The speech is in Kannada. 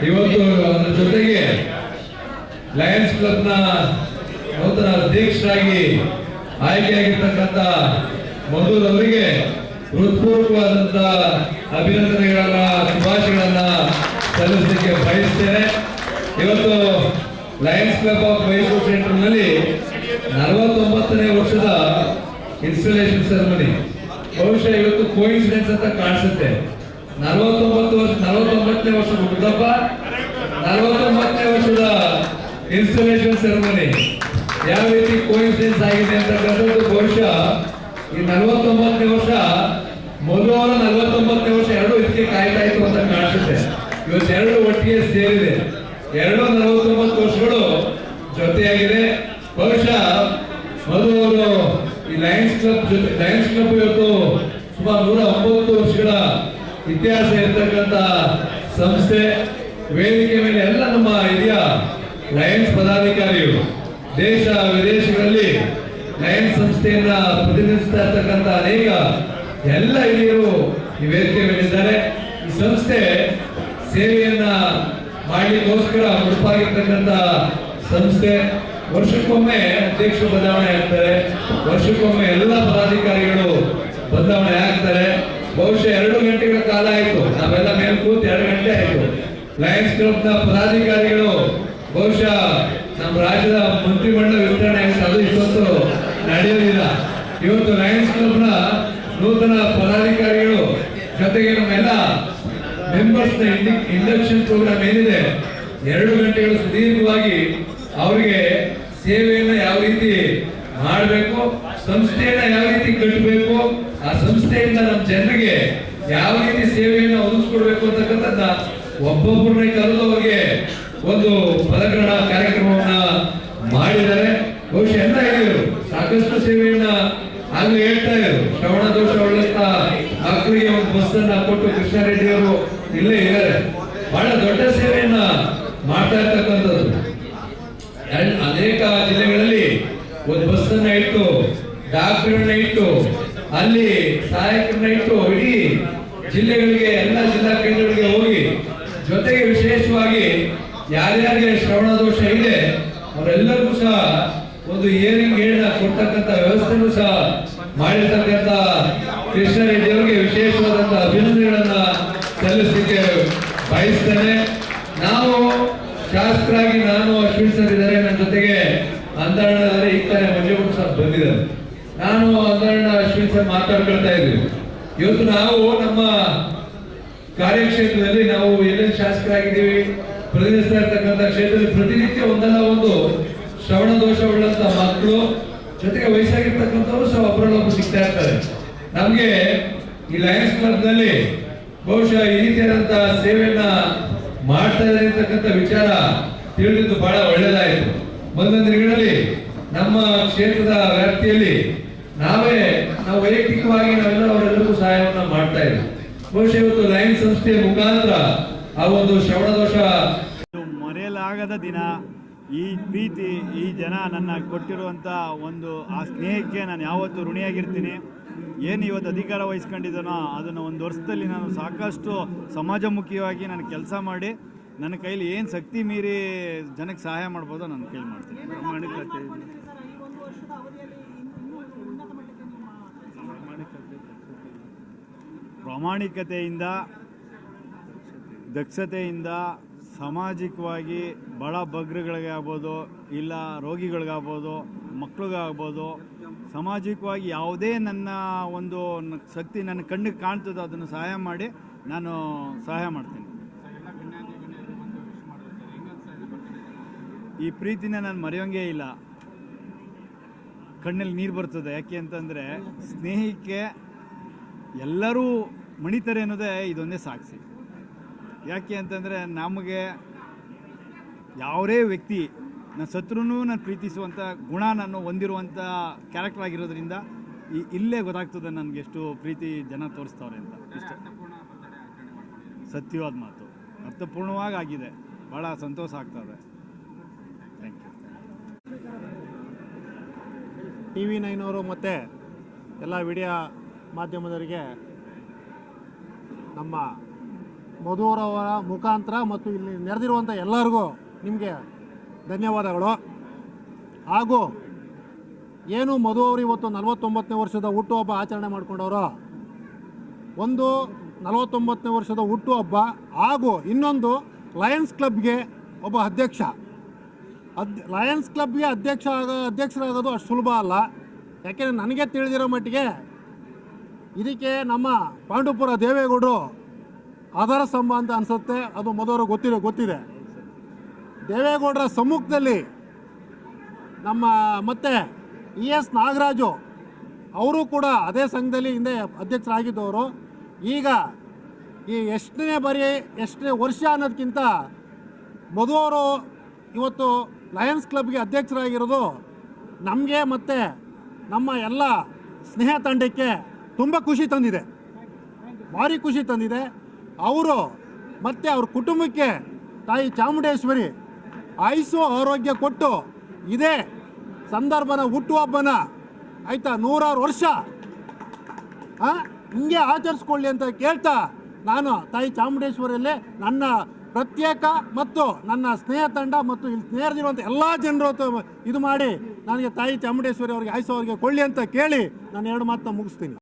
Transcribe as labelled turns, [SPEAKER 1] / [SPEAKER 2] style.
[SPEAKER 1] ಇವತ್ತು ಅದರ ಜೊತೆಗೆ ಲಯನ್ಸ್ ಕ್ಲಬ್ನ ನೂತನ ಅಧ್ಯಕ್ಷರಾಗಿ ಆಯ್ಕೆಯಾಗಿರ್ತಕ್ಕಂಥ ಮಧುರ್ ಅವರಿಗೆ ಹೃತ್ಪೂರ್ವಕವಾದಂತ ಅಭಿನಂದನೆಗಳನ್ನ ಶುಭಾಶಯಗಳನ್ನ ಸಲ್ಲಿಸಲಿಕ್ಕೆ ಬಯಸ್ತೇನೆ. ಇವತ್ತು Lions club of Mysuru centre ನಲ್ಲಿ 49ನೇ ವರ್ಷದ ಇನ್ಸ್ಟಾಲೇಷನ್ ಸೆರೆಮನಿ. ಬಹುಶಃ ಇವತ್ತು ಕೋಇನ್ಸಿಡೆನ್ಸ್ ಅಂತ ಕಾಣಿಸುತ್ತೆ. 49ನೇ ವರ್ಷದ ಹುಟ್ಟುಹಬ್ಬ, 49ನೇ ವರ್ಷದ ಇನ್ಸ್ಟಾಲೇಷನ್ ಸೆರೆಮನಿ. ಯಾವ ರೀತಿ ಕೋಇನ್ಸಿಡೆನ್ಸ್ ಆಗಿದೆ ಅಂತಕ್ಕಂಥದ್ದು ಬಹುಶಃ ಈ 49ನೇ ವರ್ಷ ಮೊದಲ 49ನೇ ವರ್ಷ ಎರಡು ಇದಕ್ಕೆ ಕಾಯ್ತಾ ಇತ್ತು ಅಂತ ಕಾಣಿಸುತ್ತೆ. ಇವತ್ತು ಎರಡು ಒಟ್ಟಿಗೆ ಸೇರಿದೆ. 49 ವರ್ಷಗಳು ಜೊತೆಯಾಗಿದೆ. ಬಹುಶಃ ಮೊದಲು ಈ ಲಯನ್ಸ್ ಕ್ಲಬ್ ಇವತ್ತು ಸುಮಾರು 109 ವರ್ಷಗಳ ಇತಿಹಾಸ ಇರತಕ್ಕಂತ ಸಂಸ್ಥೆ. ವೇದಿಕೆ ಮೇಲೆ ಎಲ್ಲ ನಮ್ಮ ಹಿರಿಯ ಲಯನ್ಸ್ ಪದಾಧಿಕಾರಿಗಳು ದೇಶ ವಿದೇಶಗಳಲ್ಲಿ ಲಯನ್ಸ್ ಸಂಸ್ಥೆಯನ್ನ ಪ್ರತಿನಿಧಿಸ್ತಾ ಇರ್ತಕ್ಕಂಥ ಅನೇಕ ಎಲ್ಲ ಹಿರಿಯರು ಈ ವೇದಿಕೆ ಮೇಲಿದ್ದಾರೆ. ಈ ಸಂಸ್ಥೆ ಸೇವೆಯನ್ನ ಮಾಡಲಿಕ್ಕೋಸ್ಕರ ಮುಡುಪಾಗಿರ್ತಕ್ಕಂಥ ಸಂಸ್ಥೆ. ವರ್ಷಕ್ಕೊಮ್ಮೆ ಅಧ್ಯಕ್ಷರು ಬದಲಾವಣೆ ಆಗ್ತಾರೆ, ವರ್ಷಕ್ಕೊಮ್ಮೆ ಎಲ್ಲ ಪದಾಧಿಕಾರಿಗಳು ಬದಲಾವಣೆ ಆಗ್ತಾರೆ. ಬಹುಶಃ 2 ಗಂಟೆಗಳ ಕಾಲ ಆಯ್ತು, ನಾವೆಲ್ಲ ಮೇಲೆ ಕೂತು 2 ಗಂಟೆ ಆಯ್ತು. ಲಯನ್ಸ್ ಕ್ಲಬ್ನ ಪದಾಧಿಕಾರಿಗಳು ಬಹುಶಃ ನಮ್ಮ ರಾಜ್ಯದ ಮಂತ್ರಿಮಂಡಲ ವಿಸ್ತರಣೆ ಆಗುತ್ತೆ, ಅದು ಇಷ್ಟೊತ್ತು ನಡೆಯೋದಿಲ್ಲ. ಇವತ್ತು ಲಯನ್ಸ್ ಕ್ಲಬ್ನ ನೂತನ ಪದಾಧಿಕಾರಿಗಳು ಜೊತೆಗೆ ನಮ್ಮೆಲ್ಲ ಮೆಂಬರ್ಸ್ ಇಂಡಕ್ಷನ್ ಪ್ರೋಗ್ರಾಮ್ ಏನಿದೆ 2 ಗಂಟೆಗಳು ಸುದೀರ್ಘವಾಗಿ ಅವರಿಗೆ ಸೇವೆಯನ್ನ ಯಾವ ರೀತಿ ಮಾಡಬೇಕು, ಸಂಸ್ಥೆಯನ್ನ ಯಾವ ರೀತಿ ಕಟ್ಟಬೇಕು, ಆ ಸಂಸ್ಥೆಯಿಂದ ನಮ್ಮ ಜನರಿಗೆ ಯಾವ ರೀತಿ ಸೇವೆಯನ್ನ ಒದಗಿಸ್ಕೊಡ್ಬೇಕು ಅಂತಕ್ಕಂಥದ್ದನ್ನ ಒಬ್ಬೊಬ್ಬರನ್ನೇ ಕರೆದು ಅವರಿಗೆ ಒಂದು ಪದಗ್ರಹಣ ಕಾರ್ಯಕ್ರಮವನ್ನ ಮಾಡಿದ್ದಾರೆ. ಬಹುಶಃ ಎಲ್ಲ ಹಿರಿಯರು ಸಾಕಷ್ಟು ಸೇವೆಯನ್ನ ಆಗ್ಲೇ ಹೇಳ್ತಾ ಇದ್ರು. ಶ್ರವಣ ದೋಷ ಉಳ್ಳಂತ ಮಕ್ಕಳಿಗೆ ಒಂದು ಬಸ್ ಅನ್ನ ಕೊಟ್ಟು ಕೃಷ್ಣಾರೆಡ್ಡಿ ಅವರು ಇಲ್ಲೇ ಇದ್ದಾರೆ. ಬಹಳ ದೊಡ್ಡ ಸೇವೆಯನ್ನ ಮಾಡ್ತಾ ಇರ್ತಕ್ಕಂಥದ್ದು. ಅನೇಕ ಜಿಲ್ಲೆಗಳಲ್ಲಿ ಒಂದು ಬಸ್ ಅನ್ನ ಇಟ್ಟು, ಡಾಕ್ಟರ್ನ ಇಟ್ಟು, ಅಲ್ಲಿ ಸಹಾಯಕರನ್ನ ಇಟ್ಟು ಇಡೀ ಜಿಲ್ಲೆಗಳಿಗೆ ಎಲ್ಲ ಜಿಲ್ಲಾ ಕೇಂದ್ರಗಳಿಗೆ ಹೋಗಿ, ಜೊತೆಗೆ ವಿಶೇಷವಾಗಿ ಯಾರ್ಯಾರಿಗೆ ಶ್ರವಣ ದೋಷ ಇದೆ ಅವರೆಲ್ಲರಿಗೂ ಸಹ ಒಂದು ಹಿಯರಿಂಗ್ ಏಡ್ ಕೊಡ್ತಕ್ಕಂಥ ವ್ಯವಸ್ಥೆನೂ ಸಹ ಮಾಡಿರ್ತಕ್ಕಂಥ ಕೃಷ್ಣಾರೆಡ್ಡಿ ಅವರಿಗೆ ವಿಶೇಷವಾದಂತಹ ಅಭಿನಂದನೆಗಳನ್ನ ಸಲ್ಲಿಸಲಿಕ್ಕೆ ಬಯಸ್ತೇನೆ. ನಾವು ಶಾಸಕರಾಗಿ ನಾನು ಅಶ್ವಿನ್ ಸರ್ ಇದ್ದಾರೆ, ನನ್ನ ಜೊತೆಗೆ ಅಂಧಣ್ಣದಲ್ಲಿ ಈ ತಾನೇ ಮಂಜುಗೌಡ ಸರ್ ಬಂದಿದ್ದಾರೆ. ನಾನು ಅಂಧಣ್ಣ ಅಶ್ವಿನ್ ಸರ್ ಮಾತಾಡ್ಕೊಳ್ತಾ ಇದ್ವಿ. ಇವತ್ತು ನಾವು ನಮ್ಮ ಕಾರ್ಯಕ್ಷೇತ್ರದಲ್ಲಿ ನಾವು ಎಲ್ಲೆಲ್ಲಿ ಶಾಸಕರಾಗಿದ್ದೀವಿ, ಪ್ರತಿನಿಧಿಸ್ತಾ ಇರ್ತಕ್ಕಂಥ ಕ್ಷೇತ್ರದಲ್ಲಿ ಪ್ರತಿನಿತ್ಯ ಒಂದಲ್ಲ ಒಂದು ಶ್ರವಣ ದೋಷ ಉಳ್ಳಂತ ಮಕ್ಕಳು, ಜೊತೆಗೆ ವಯಸ್ಸಾಗಿರ್ತಕ್ಕಂಥವ್ರು ಸಹ ಒಬ್ಬರಲ್ಲೊಬ್ಬರು ಸಿಗ್ತಾ ಇರ್ತಾರೆ. ನಮ್ಗೆ ಈ ಲಯನ್ಸ್ ಕ್ಲಬ್ ನಲ್ಲಿ ಬಹುಶಃ ಈ ರೀತಿಯಾದಂತಹ ಸೇವೆಯನ್ನ ಮಾಡ್ತಾ ಇದೆ ಅಂತಕ್ಕಂಥ ವಿಚಾರ ತಿಳಿದಿದ್ದು ಬಹಳ ಒಳ್ಳೆಯದಾಯಿತು. ಮುಂದಿನ ದಿನಗಳಲ್ಲಿ ನಮ್ಮ ಕ್ಷೇತ್ರದ ವ್ಯಾಪ್ತಿಯಲ್ಲಿ ನಾವು ವೈಯಕ್ತಿಕವಾಗಿ ನಾವೆಲ್ಲ ಅವರೆಲ್ಲರಿಗೂ ಸಹಾಯವನ್ನ ಮಾಡ್ತಾ ಇದ್ದೀವಿ. ಬಹುಶಃ ಇವತ್ತು ಲಯನ್ಸ್ ಸಂಸ್ಥೆಯ ಮುಖಾಂತರ ಆ ಒಂದು ಶ್ರವಣ ದೋಷ
[SPEAKER 2] ಮರೆಯಲಾಗದ ದಿನ. ಈ ಪ್ರೀತಿ, ಈ ಜನ ನನ್ನ ಕೊಟ್ಟಿರುವಂಥ ಒಂದು ಆ ಸ್ನೇಹಕ್ಕೆ ನಾನು ಯಾವತ್ತೂ ಋಣಿಯಾಗಿರ್ತೀನಿ. ಏನು ಇವತ್ತು ಅಧಿಕಾರ ವಹಿಸ್ಕೊಂಡಿದ್ದಾನೋ ಅದನ್ನು 1 ವರ್ಷದಲ್ಲಿ ನಾನು ಸಾಕಷ್ಟು ಸಮಾಜಮುಖಿಯಾಗಿ ನಾನು ಕೆಲಸ ಮಾಡಿ ನನ್ನ ಕೈಲಿ ಏನು ಶಕ್ತಿ ಮೀರಿ ಜನಕ್ಕೆ ಸಹಾಯ ಮಾಡ್ಬೋದೋ ನನ್ನ ಕೈಲಿ ಮಾಡ್ತೀನಿ. ಪ್ರಾಮಾಣಿಕತೆಯಿಂದ, ದಕ್ಷತೆಯಿಂದ ಸಾಮಾಜಿಕವಾಗಿ ಬಡ ಬಗ್ಗರುಗಳಿಗೆ ಆಗ್ಬೋದು, ಇಲ್ಲ ರೋಗಿಗಳಿಗಾಗ್ಬೋದು, ಮಕ್ಕಳಿಗಾಗ್ಬೋದು, ಸಾಮಾಜಿಕವಾಗಿ ಯಾವುದೇ ನನ್ನ ಒಂದು ಶಕ್ತಿ ನನ್ನ ಕಣ್ಣಿಗೆ ಕಾಣ್ತದೋ ಅದನ್ನು ಸಹಾಯ ಮಾಡಿ ನಾನು ಸಹಾಯ ಮಾಡ್ತೀನಿ. ಈ ಪ್ರೀತಿನ ನಾನು ಮರೆಯೋಂಗೇ ಇಲ್ಲ. ಕಣ್ಣಲ್ಲಿ ನೀರು ಬರ್ತದೆ. ಯಾಕೆ ಅಂತಂದರೆ ಸ್ನೇಹಕ್ಕೆ ಎಲ್ಲರೂ ಮಣಿತಾರೆ ಅನ್ನೋದೇ ಇದೊಂದೇ ಸಾಕ್ಷಿ. ಯಾಕೆ ಅಂತಂದರೆ ನಮಗೆ ಯಾವುದೇ ವ್ಯಕ್ತಿ ನನ್ನ ಶತ್ರುನೂ ನಾನು ಪ್ರೀತಿಸುವಂಥ ಗುಣ ನಾನು ಹೊಂದಿರುವಂಥ ಕ್ಯಾರೆಕ್ಟರ್ ಆಗಿರೋದ್ರಿಂದ ಇಲ್ಲೇ ಗೊತ್ತಾಗ್ತದೆ ನನಗೆ ಎಷ್ಟು ಪ್ರೀತಿ ಜನ ತೋರಿಸ್ತವ್ರೆ ಅಂತ. ಇಷ್ಟ ಸತ್ಯವಾದ ಮಾತು, ಅರ್ಥಪೂರ್ಣವಾಗಿ ಆಗಿದೆ. ಭಾಳ ಸಂತೋಷ ಆಗ್ತದೆ. Thank you.
[SPEAKER 3] TV9 ಅವರು ಮತ್ತು ಎಲ್ಲ ವಿಡಿಯೋ ಮಾಧ್ಯಮದವರಿಗೆ ನಮ್ಮ ಮಧುರವರ ಮುಖಾಂತರ ಮತ್ತು ಇಲ್ಲಿ ನೆರೆದಿರುವಂಥ ಎಲ್ಲರಿಗೂ ನಿಮಗೆ ಧನ್ಯವಾದಗಳು. ಹಾಗೂ ಏನು ಮಧು ಅವರು ಇವತ್ತು 49ನೇ ವರ್ಷದ ಹುಟ್ಟುಹಬ್ಬ ಆಚರಣೆ ಮಾಡಿಕೊಂಡವರು, ಒಂದು 49ನೇ ವರ್ಷದ ಹುಟ್ಟುಹಬ್ಬ ಹಾಗೂ ಇನ್ನೊಂದು ಲಯನ್ಸ್ ಕ್ಲಬ್ಗೆ ಒಬ್ಬ ಅಧ್ಯಕ್ಷ. ಲಯನ್ಸ್ ಕ್ಲಬ್ಗೆ ಅಧ್ಯಕ್ಷರಾಗೋದು ಅಷ್ಟು ಸುಲಭ ಅಲ್ಲ. ಯಾಕೆಂದರೆ ನನಗೆ ತಿಳಿದಿರೋ ಮಟ್ಟಿಗೆ ಇದಕ್ಕೆ ನಮ್ಮ ಪಾಂಡುಪುರ ದೇವೇಗೌಡರು ಆಧಾರ ಸ್ತಂಭ ಅಂತ ಅನಿಸುತ್ತೆ. ಅದು ಮೊದಲು ಗೊತ್ತಿದೆ. ದೇವೇಗೌಡರ ಸಮ್ಮುಖದಲ್ಲಿ ನಮ್ಮ ಮತ್ತೆ ES ನಾಗರಾಜು ಅವರು ಕೂಡ ಅದೇ ಸಂಘದಲ್ಲಿ ಹಿಂದೆ ಅಧ್ಯಕ್ಷರಾಗಿದ್ದವರು. ಈಗ ಈ ಎಷ್ಟನೇ ವರ್ಷ ಅನ್ನೋದಕ್ಕಿಂತ ಮಧು ಅವರು ಇವತ್ತು ಲಯನ್ಸ್ ಕ್ಲಬ್ಗೆ ಅಧ್ಯಕ್ಷರಾಗಿರೋದು ನಮಗೆ ಮತ್ತು ನಮ್ಮ ಎಲ್ಲ ಸ್ನೇಹ ತಂಡಕ್ಕೆ ತುಂಬ ಖುಷಿ ತಂದಿದೆ, ಭಾರಿ ಖುಷಿ ತಂದಿದೆ. ಅವರು ಮತ್ತು ಅವ್ರ ಕುಟುಂಬಕ್ಕೆ ತಾಯಿ ಚಾಮುಂಡೇಶ್ವರಿ ಆಯುಸ್ಸು ಆರೋಗ್ಯ ಕೊಟ್ಟು ಇದೇ ಸಂದರ್ಭನ ಹುಟ್ಟುಹಬ್ಬನ ಆಯಿತಾ 100 ವರ್ಷ ಹಿಂಗೆ ಆಚರಿಸ್ಕೊಳ್ಳಿ ಅಂತ ಕೇಳ್ತಾ ನಾನು ತಾಯಿ ಚಾಮುಂಡೇಶ್ವರಿಯಲ್ಲೇ ನನ್ನ ಪ್ರತ್ಯೇಕ ಮತ್ತು ನನ್ನ ಸ್ನೇಹ ತಂಡ ಮತ್ತು ಇಲ್ಲಿ ಸ್ನೇಹಿತರಿರುವಂಥ ಎಲ್ಲ ಜನರು ಇದು ಮಾಡಿ ನನಗೆ ತಾಯಿ ಚಾಮುಂಡೇಶ್ವರಿ ಅವರಿಗೆ ಆಯುಸ್ಸು ಅವರಿಗೆ ಕೊಳ್ಳಿ ಅಂತ ಕೇಳಿ ನಾನು 2 ಮಾತನ್ನ ಮುಗಿಸ್ತೀನಿ.